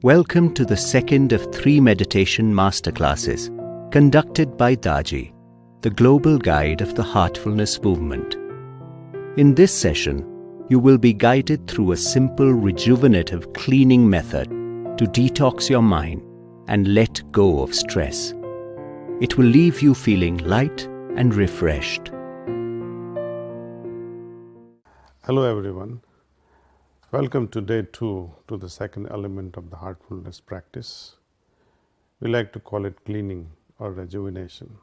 Welcome to the second of 3 meditation masterclasses conducted by Dadji, the global guide of the Heartfulness movement. In this session, you will be guided through a simple rejuvenative cleaning method to detox your mind and let go of stress. It will leave you feeling light and refreshed. Hello everyone. Welcome to day 2 to the second element of the Heartfulness practice. We like to call it cleaning or rejuvenation.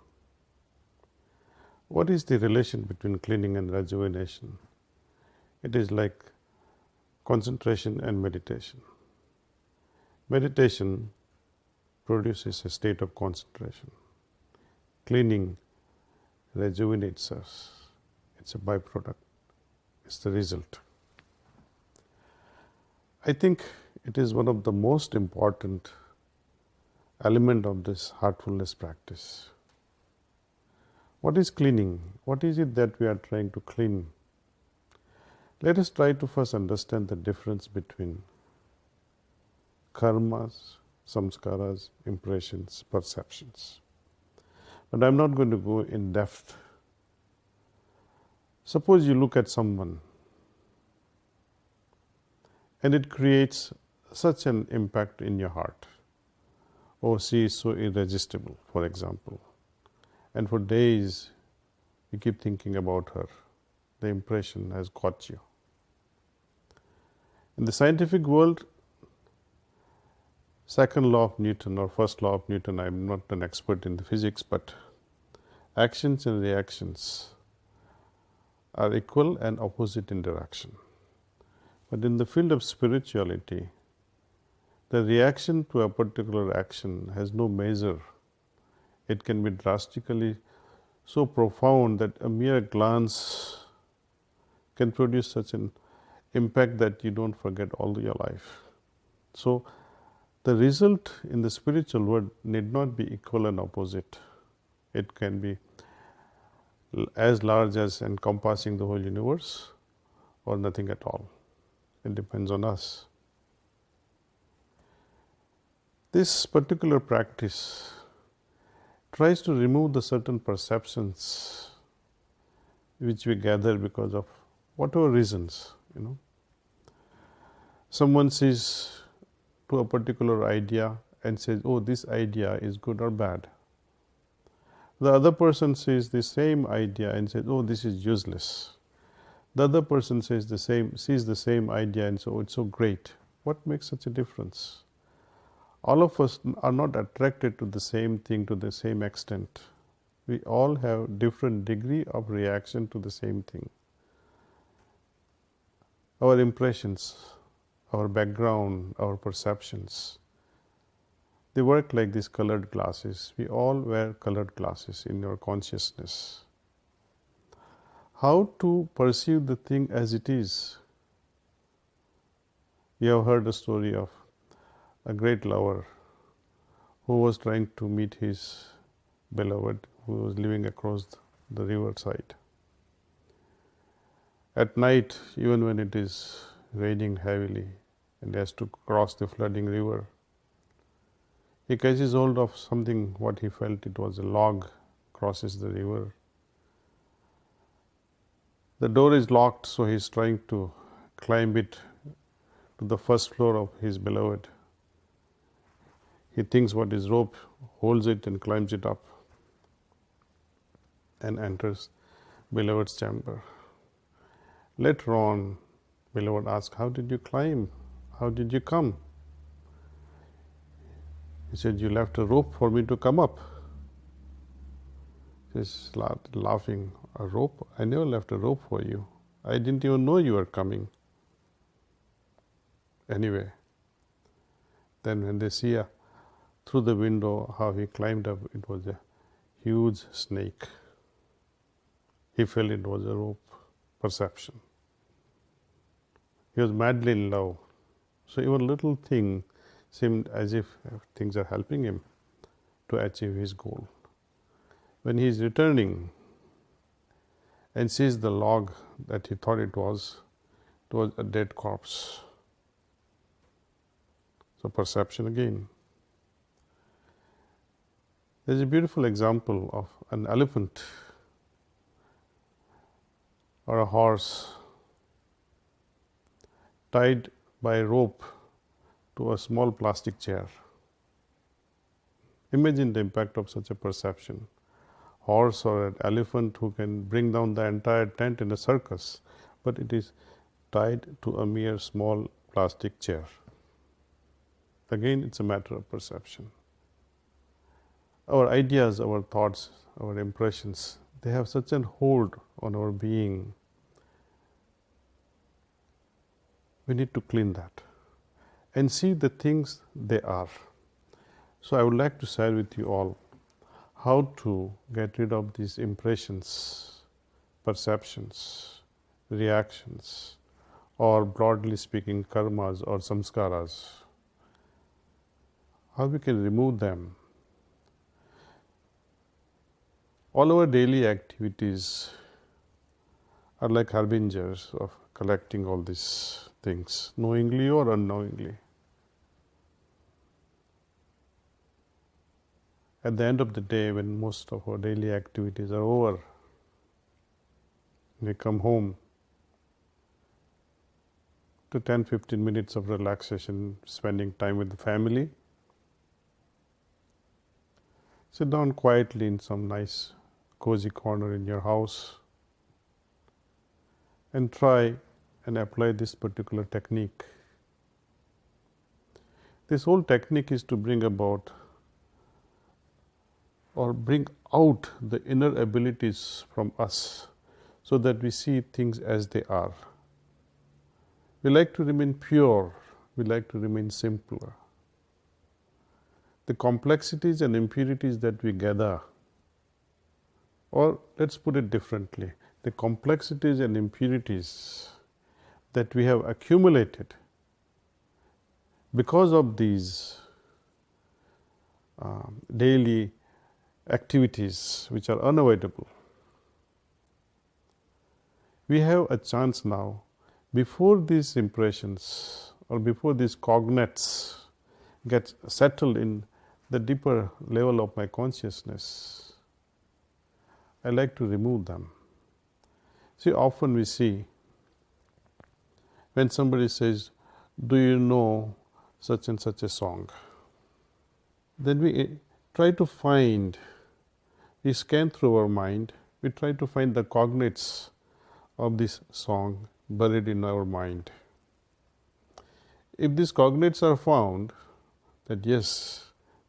What is the relation between cleaning and rejuvenation? It is like concentration and meditation. Meditation produces a state of concentration. Cleaning rejuvenates us. It's a byproduct. It's the result. I think it is one of the most important element of this heartfulness practice. What is cleaning? What is it that we are trying to clean? Let us try to first understand the difference between karmas, samskaras, impressions, perceptions. But I am not going to go in depth. Suppose you look at someone and it creates such an impact in your heart. Oh, she is so irresistible, for example. And for days you keep thinking about her. The impression has got you. In the scientific world, second law of Newton or first law of Newton, I am not an expert in the physics, but actions and reactions are equal and opposite in direction. But in the field of spirituality, the reaction to a particular action has no measure. It can be drastically so profound that a mere glance can produce such an impact that you don't forget all your life. So, the result in the spiritual world need not be equal and opposite. It can be as large as encompassing the whole universe or nothing at all. It depends on us. This particular practice tries to remove the certain perceptions which we gather because of whatever reasons, Someone sees to a particular idea and says, oh, this idea is good or bad. The other person sees the same idea and says, oh, this is useless. The other person sees the same idea and says, oh, it's so great. What makes such a difference? All of us are not attracted to the same thing to the same extent. We all have different degree of reaction to the same thing. Our impressions, our background, our perceptions, they work like these colored glasses. We all wear colored glasses in your consciousness. How to perceive the thing as it is? You have heard the story of a great lover who was trying to meet his beloved who was living across the riverside. At night, even when it is raining heavily and he has to cross the flooding river, he catches hold of something, what he felt it was a log, crosses the river. The door is locked, so he is trying to climb it to the first floor of his beloved. He thinks what is rope, holds it and climbs it up and enters beloved's chamber. Later on, beloved asks, how did you climb? How did you come? He said, you left a rope for me to come up. He started laughing. A rope? I never left a rope for you. I didn't even know you were coming. Anyway, then when they see through the window how he climbed up, it was a huge snake. He felt it was a rope. Perception. He was madly in love. So even little thing seemed as if things are helping him to achieve his goal. When he is returning and sees the log that he thought it was a dead corpse. So perception again. There is a beautiful example of an elephant or a horse tied by a rope to a small plastic chair. Imagine the impact of such a perception. Horse or an elephant who can bring down the entire tent in a circus, but it is tied to a mere small plastic chair. Again, it's a matter of perception. Our ideas, our thoughts, our impressions, they have such a hold on our being. We need to clean that and see the things they are. So I would like to share with you all how to get rid of these impressions, perceptions, reactions, or broadly speaking, karmas or samskaras. How we can remove them. All our daily activities are like harbingers of collecting all these things, knowingly or unknowingly. At the end of the day, when most of our daily activities are over, we come home to 10-15 minutes of relaxation, spending time with the family. Sit down quietly in some nice cozy corner in your house and try and apply this particular technique. This whole technique is to bring about or bring out the inner abilities from us so that we see things as they are. We like to remain pure, we like to remain simpler. The complexities and impurities that we gather, or let's put it differently, the complexities and impurities that we have accumulated because of these daily activities which are unavoidable. We have a chance now, before these impressions or before these cognates get settled in the deeper level of my consciousness, I like to remove them. See, often we see when somebody says, do you know such and such a song? Then we try to find, we scan through our mind, we try to find the cognates of this song buried in our mind. If these cognates are found, that yes,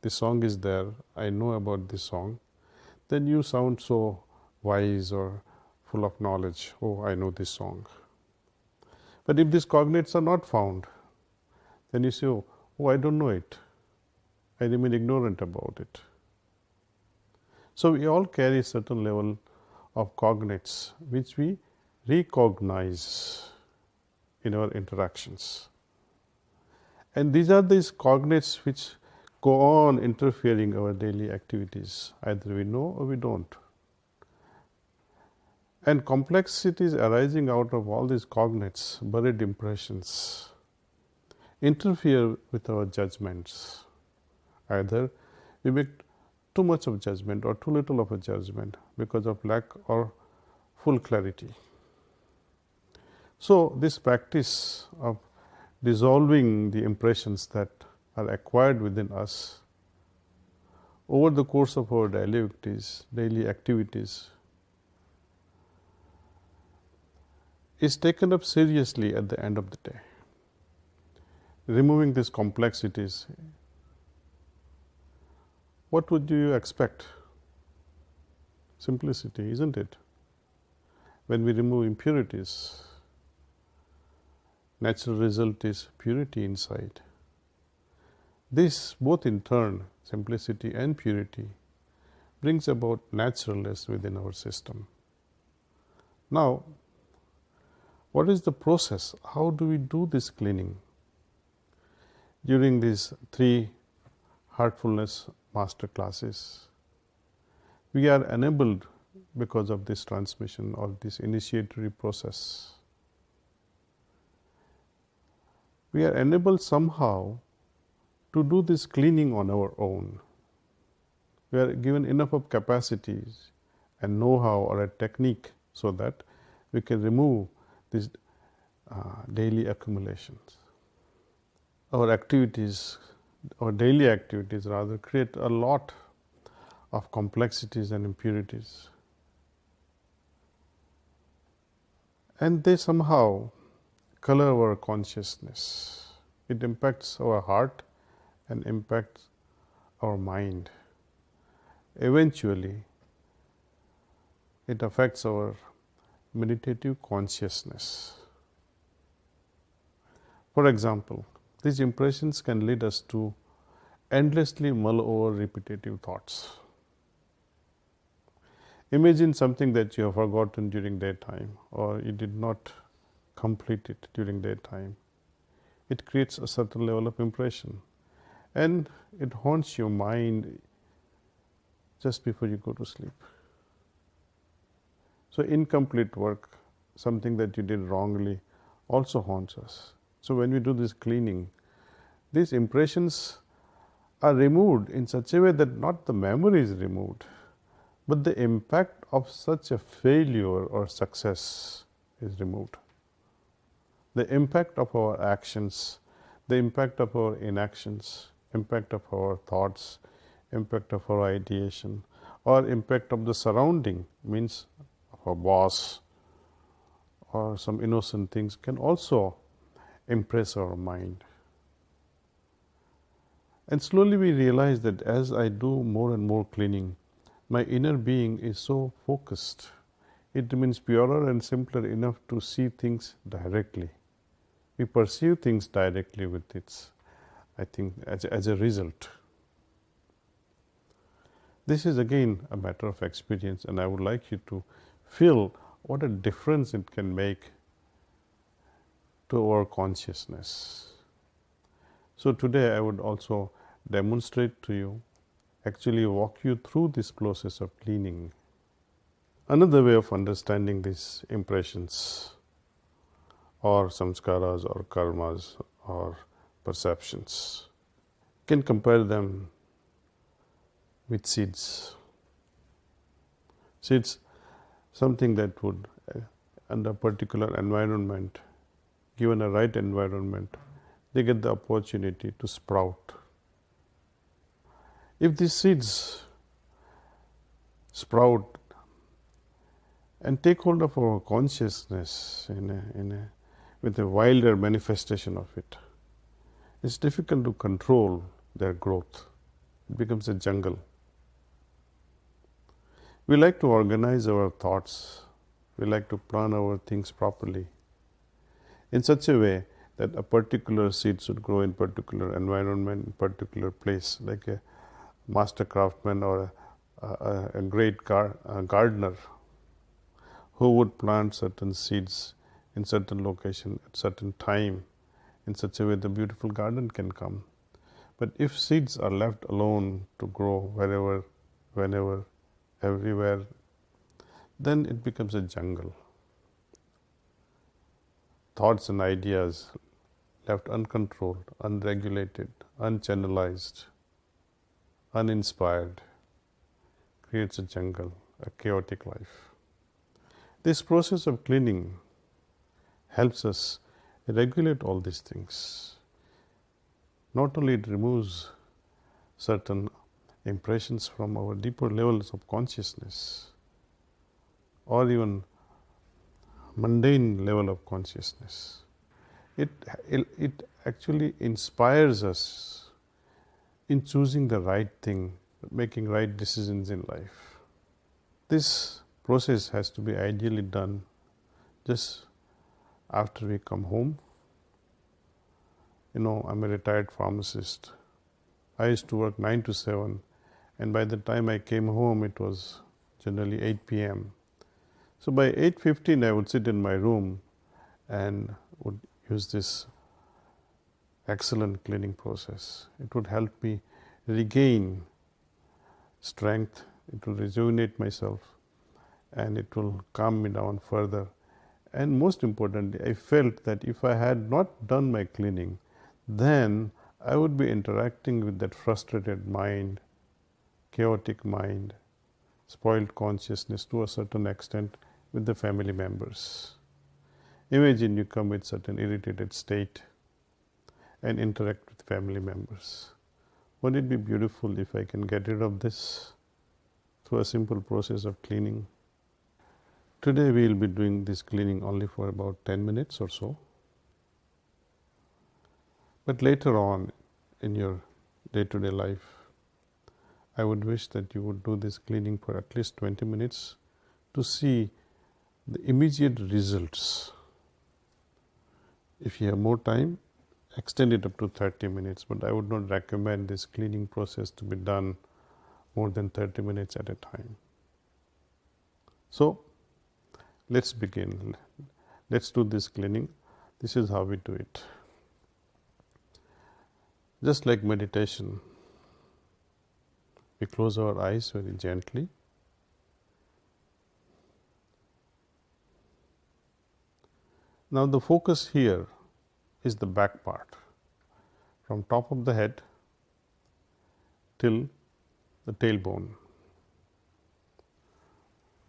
the song is there, I know about this song, then you sound so wise or full of knowledge. Oh, I know this song. But if these cognates are not found, then you say, oh, I don't know it. I remain ignorant about it. So we all carry a certain level of cognates which we recognize in our interactions. And these are these cognates which go on interfering our daily activities. Either we know or we don't. And complexities arising out of all these cognates, buried impressions, interfere with our judgments. Either we make too much of judgment or too little of a judgment because of lack or full clarity. So this practice of dissolving the impressions that are acquired within us over the course of our daily activities is taken up seriously at the end of the day. Removing these complexities, what would you expect? Simplicity, isn't it? When we remove impurities, natural result is purity inside. This, both in turn, simplicity and purity, brings about naturalness within our system. Now, what is the process? How do we do this cleaning? During these 3 Heartfulness master classes, we are enabled because of this transmission or this initiatory process. We are enabled somehow to do this cleaning on our own. We are given enough of capacities and know-how or a technique so that we can remove these daily accumulations. Our activities, our daily activities rather, create a lot of complexities and impurities. And they somehow color our consciousness. It impacts our heart and impacts our mind. Eventually, it affects our meditative consciousness. For example, these impressions can lead us to endlessly mull over repetitive thoughts. Imagine something that you have forgotten during daytime, or you did not complete it during daytime. It creates a certain level of impression, and it haunts your mind just before you go to sleep. So incomplete work, something that you did wrongly, also haunts us. So when we do this cleaning, these impressions are removed in such a way that not the memory is removed, but the impact of such a failure or success is removed. The impact of our actions, the impact of our inactions, impact of our thoughts, impact of our ideation, or impact of the surrounding, means of our boss or some innocent things, can also impress our mind. And slowly we realize that as I do more and more cleaning, my inner being is so focused. It remains purer and simpler enough to see things directly. We perceive things directly with its, I think, as a result. This is again a matter of experience, and I would like you to feel what a difference it can make to our consciousness. So today I would also demonstrate to you, actually walk you through this process of cleaning. Another way of understanding these impressions or samskaras or karmas or perceptions, can compare them with seeds. Seeds, something that would, under a particular environment, given a right environment, they get the opportunity to sprout. If these seeds sprout and take hold of our consciousness with a wilder manifestation of it, it's difficult to control their growth. It becomes a jungle. We like to organize our thoughts. We like to plan our things properly in such a way that a particular seed should grow in particular environment, in particular place, like a master craftsman or a great gardener who would plant certain seeds in certain location at certain time, in such a way the beautiful garden can come. But if seeds are left alone to grow wherever, whenever, everywhere, then it becomes a jungle. Thoughts and ideas left uncontrolled, unregulated, unchannelized, uninspired, creates a jungle, a chaotic life. This process of cleaning helps us regulate all these things. Not only it removes certain impressions from our deeper levels of consciousness, or even mundane level of consciousness, it actually inspires us in choosing the right thing, making right decisions in life. This process has to be ideally done just after we come home. You know, I'm a retired pharmacist. I used to work 9 to 7, and by the time I came home, it was generally 8 p.m. So by 8:15, I would sit in my room and would use this excellent cleaning process. It would help me regain strength, it will rejuvenate myself, and it will calm me down further. And most importantly, I felt that if I had not done my cleaning, then I would be interacting with that frustrated mind, chaotic mind, spoiled consciousness to a certain extent with the family members. Imagine you come with certain irritated state and interact with family members. Wouldn't it be beautiful if I can get rid of this through a simple process of cleaning? Today we will be doing this cleaning only for about 10 minutes or so. But later on in your day-to-day life, I would wish that you would do this cleaning for at least 20 minutes to see the immediate results. If you have more time, extend it up to 30 minutes, but I would not recommend this cleaning process to be done more than 30 minutes at a time. So, let's begin. Let's do this cleaning. This is how we do it. Just like meditation, we close our eyes very gently. Now the focus here is the back part, from top of the head till the tailbone,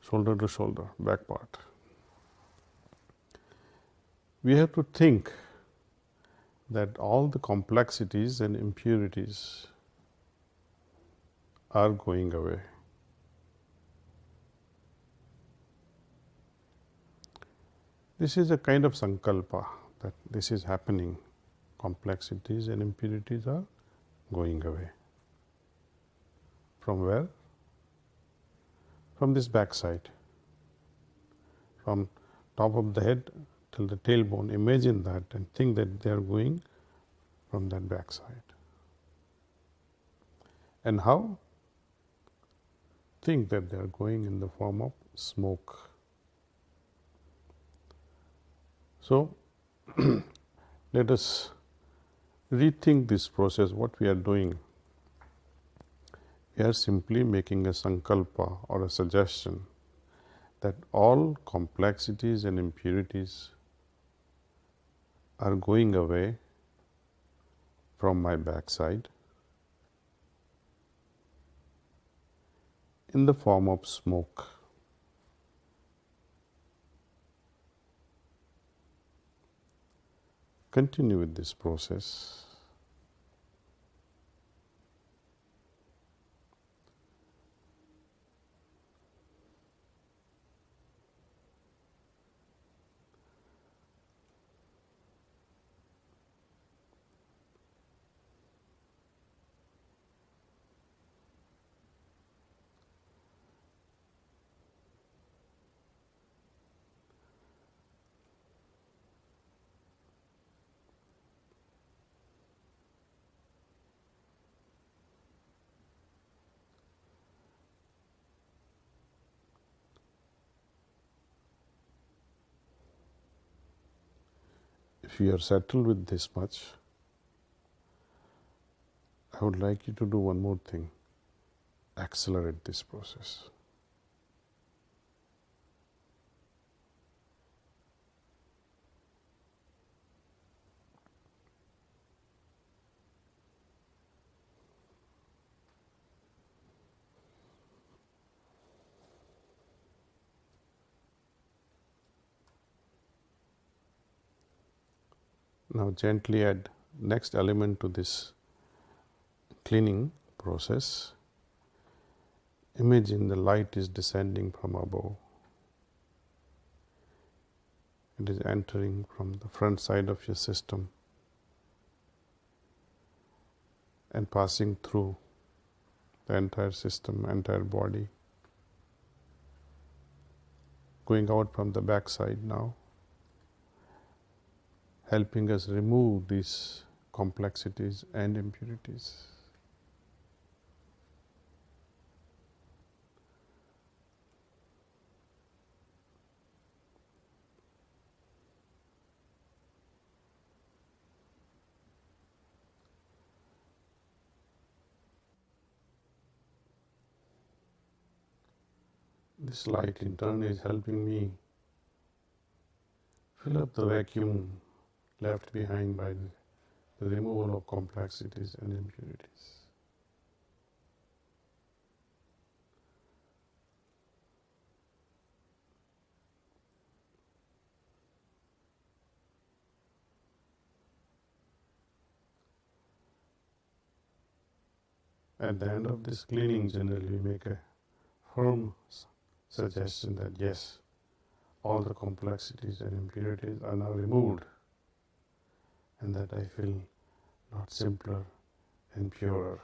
shoulder to shoulder, back part. We have to think that all the complexities and impurities are going away. This is a kind of sankalpa that this is happening. Complexities and impurities are going away. From where? From this backside. From top of the head till the tailbone. Imagine that and think that they are going from that backside. And how? Think that they are going in the form of smoke. So, let us rethink this process, what we are doing. We are simply making a sankalpa or a suggestion that all complexities and impurities are going away from my backside in the form of smoke. Continue with this process. If you are settled with this much, I would like you to do one more thing. Accelerate this process. Now gently add next element to this cleaning process. Imagine the light is descending from above. It is entering from the front side of your system and passing through the entire system, entire body, going out from the back side now, helping us remove these complexities and impurities. This light in turn is helping me fill up the vacuum left behind by the the removal of complexities and impurities. At the end of this cleaning, generally we make a firm suggestion that yes, all the complexities and impurities are now removed, and that I feel not simpler and purer.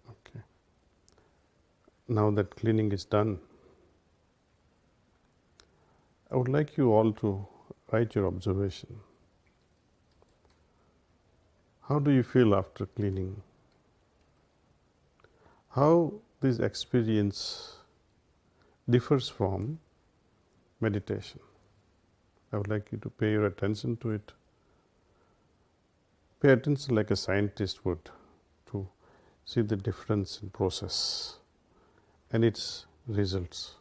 Okay. Now that cleaning is done, I would like you all to write your observation. How do you feel after cleaning? How this experience differs from meditation? I would like you to pay your attention to it. Pay attention like a scientist would to see the difference in process and its results.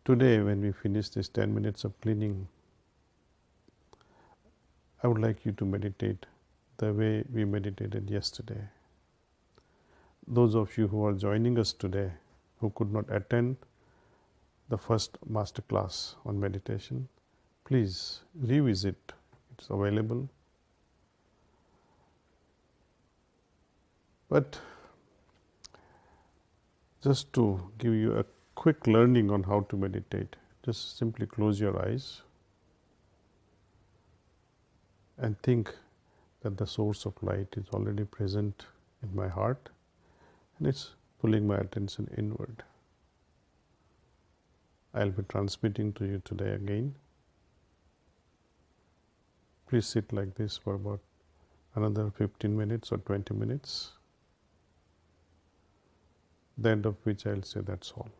Today, when we finish this 10 minutes of cleaning, I would like you to meditate the way we meditated yesterday. Those of you who are joining us today, who could not attend the first master class on meditation, please revisit. It's available. But just to give you a quick learning on how to meditate, just simply close your eyes and think that the source of light is already present in my heart and it's pulling my attention inward. I'll be transmitting to you today again. Please sit like this for about another 15 minutes or 20 minutes, the end of which I'll say that's all.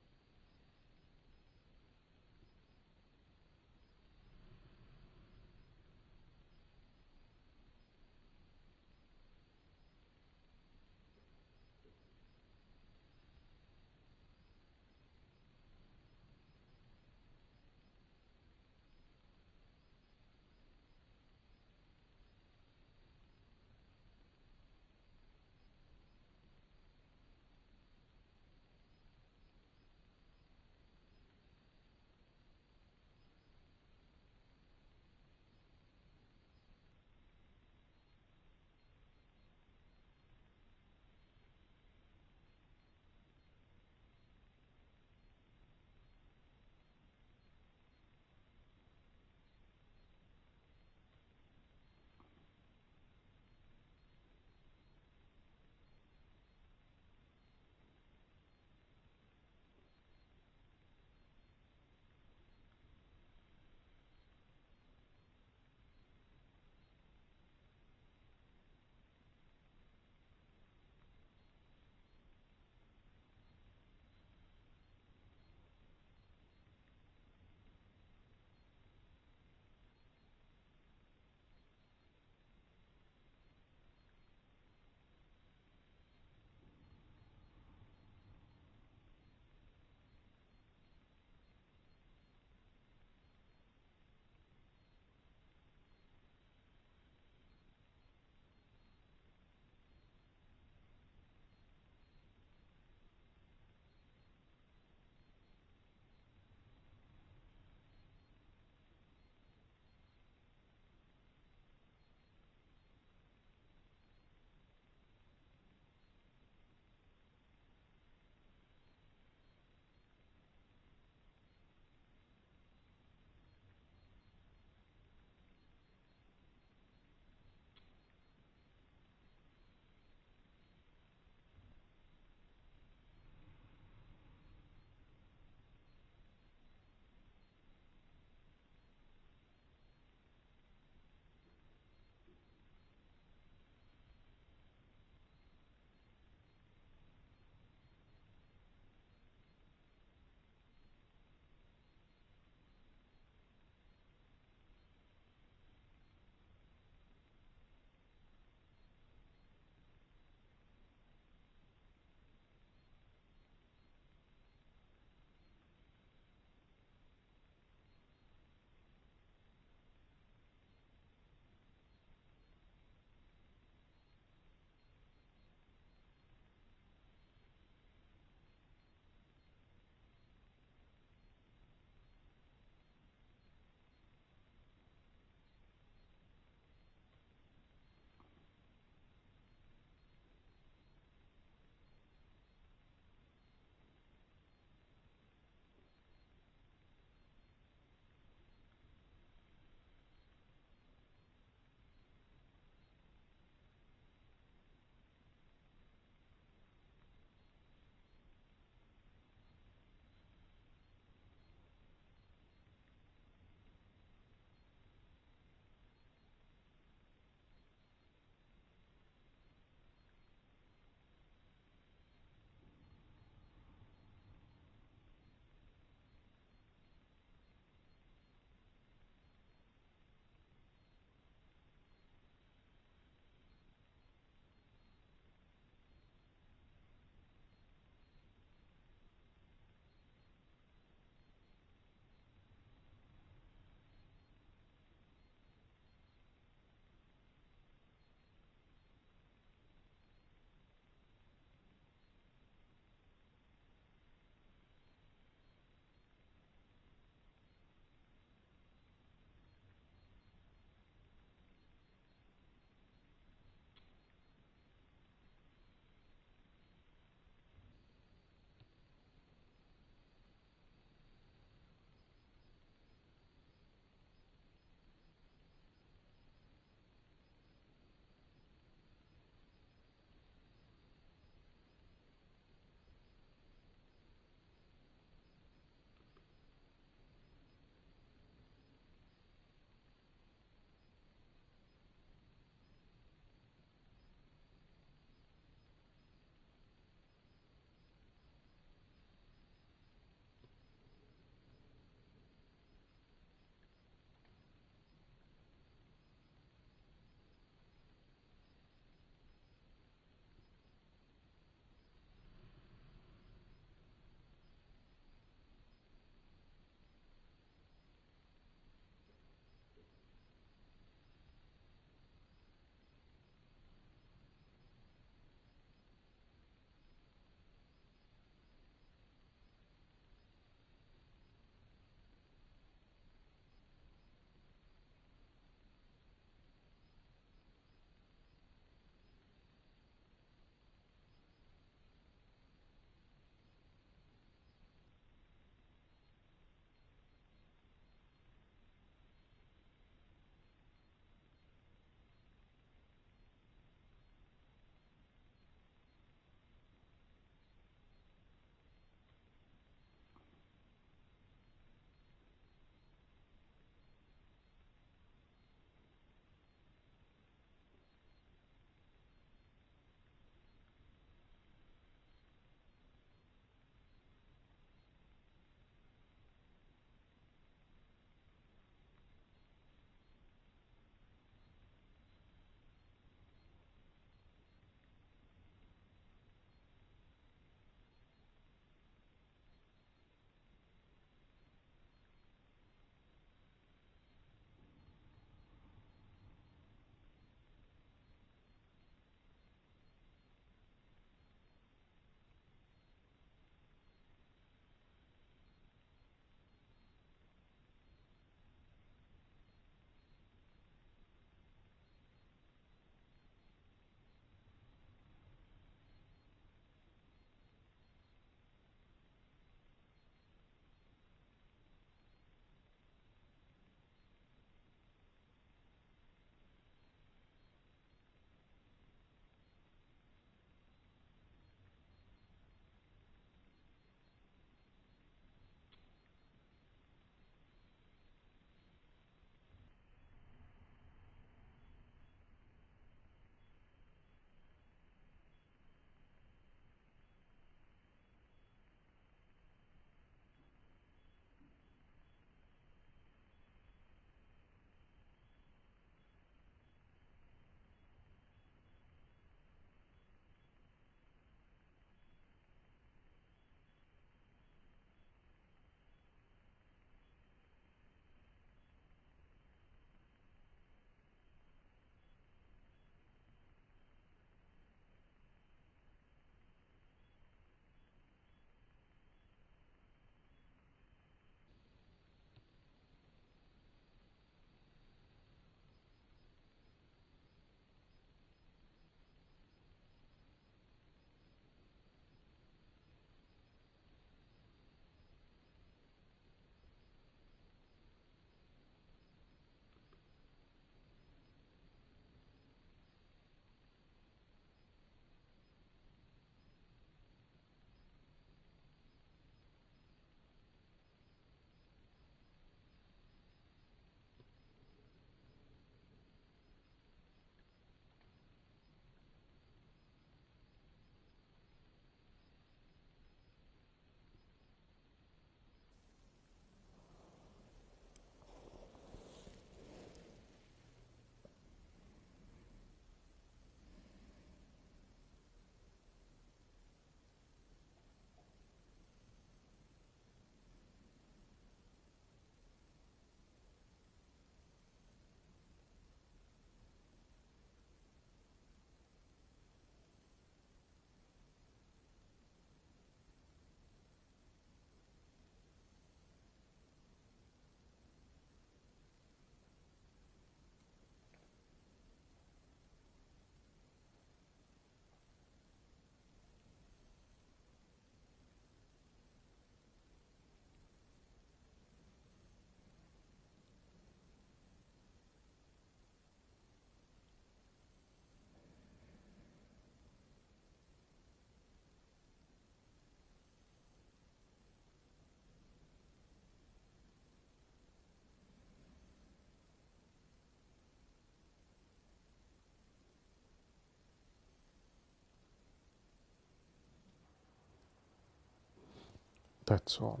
That's all.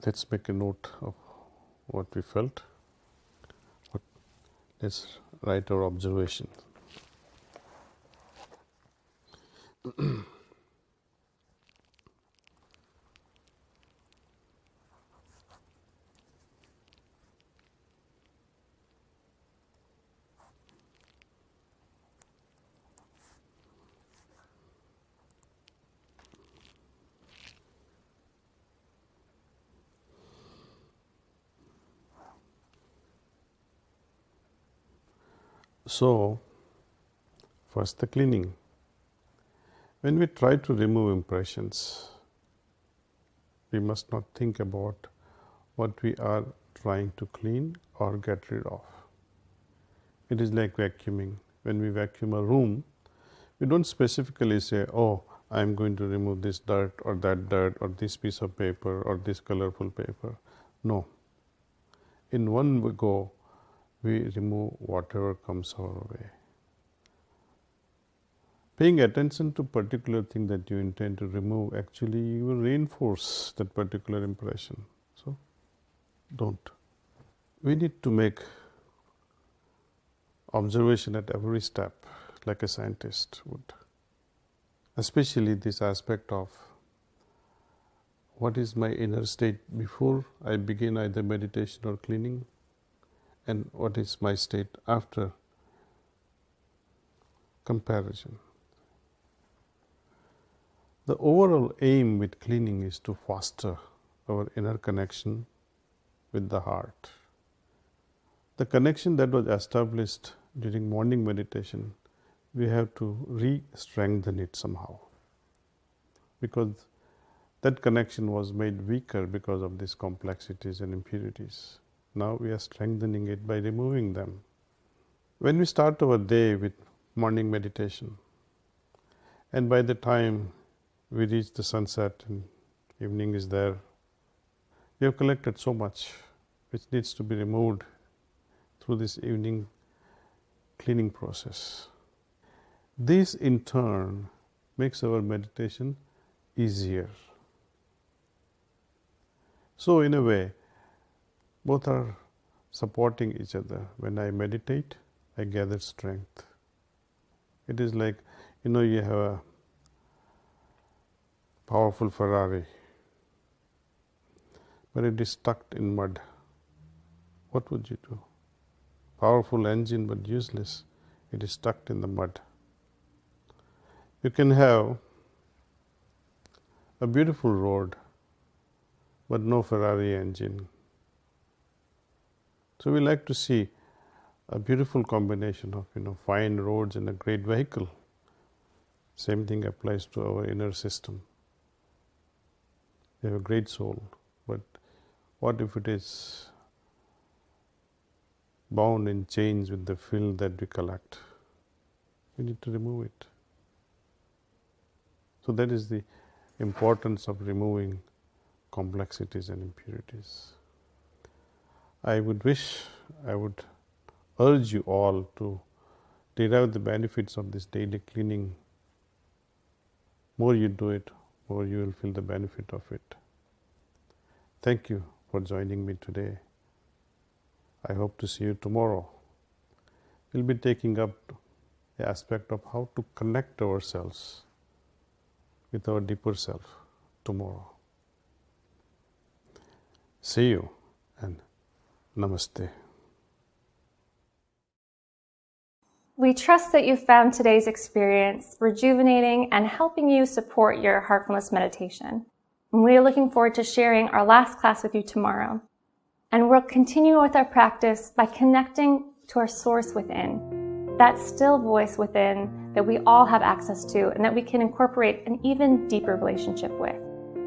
Let's make a note of what we felt. Let's write our observation. So, first the cleaning. When we try to remove impressions, we must not think about what we are trying to clean or get rid of. It is like vacuuming. When we vacuum a room, we don't specifically say, oh, I am going to remove this dirt or this piece of paper or this colorful paper. No. In one go, we remove whatever comes our way. Paying attention to particular thing that you intend to remove, actually you will reinforce that particular impression. So, don't. We need to make observation at every step, like a scientist would. Especially this aspect of what is my inner state before I begin either meditation or cleaning, and what is my state after comparison. The overall aim with cleaning is to foster our inner connection with the heart. The connection that was established during morning meditation, we have to re-strengthen it somehow, because that connection was made weaker because of these complexities and impurities. Now we are strengthening it by removing them. When we start our day with morning meditation, and by the time we reach the sunset and evening is there, we have collected so much which needs to be removed through this evening cleaning process. This in turn makes our meditation easier. So in a way, both are supporting each other. When I meditate, I gather strength. It is like, you have a powerful Ferrari, but it is stuck in mud. What would you do? Powerful engine, but useless. It is stuck in the mud. You can have a beautiful road, but no Ferrari engine. So we like to see a beautiful combination of fine roads and a great vehicle. Same thing applies to our inner system. We have a great soul, but what if it is bound in chains with the filth that we collect? We need to remove it. So that is the importance of removing complexities and impurities. I would urge you all to derive the benefits of this daily cleaning. More you do it, more you will feel the benefit of it. Thank you for joining me today. I hope to see you tomorrow. We'll be taking up the aspect of how to connect ourselves with our deeper self tomorrow. See you and Namaste. We trust that you found today's experience rejuvenating and helping you support your Heartfulness meditation. And we are looking forward to sharing our last class with you tomorrow. And we'll continue with our practice by connecting to our source within, that still voice within that we all have access to and that we can incorporate an even deeper relationship with.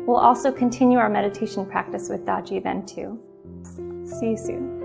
We'll also continue our meditation practice with Dadji then too. See you soon.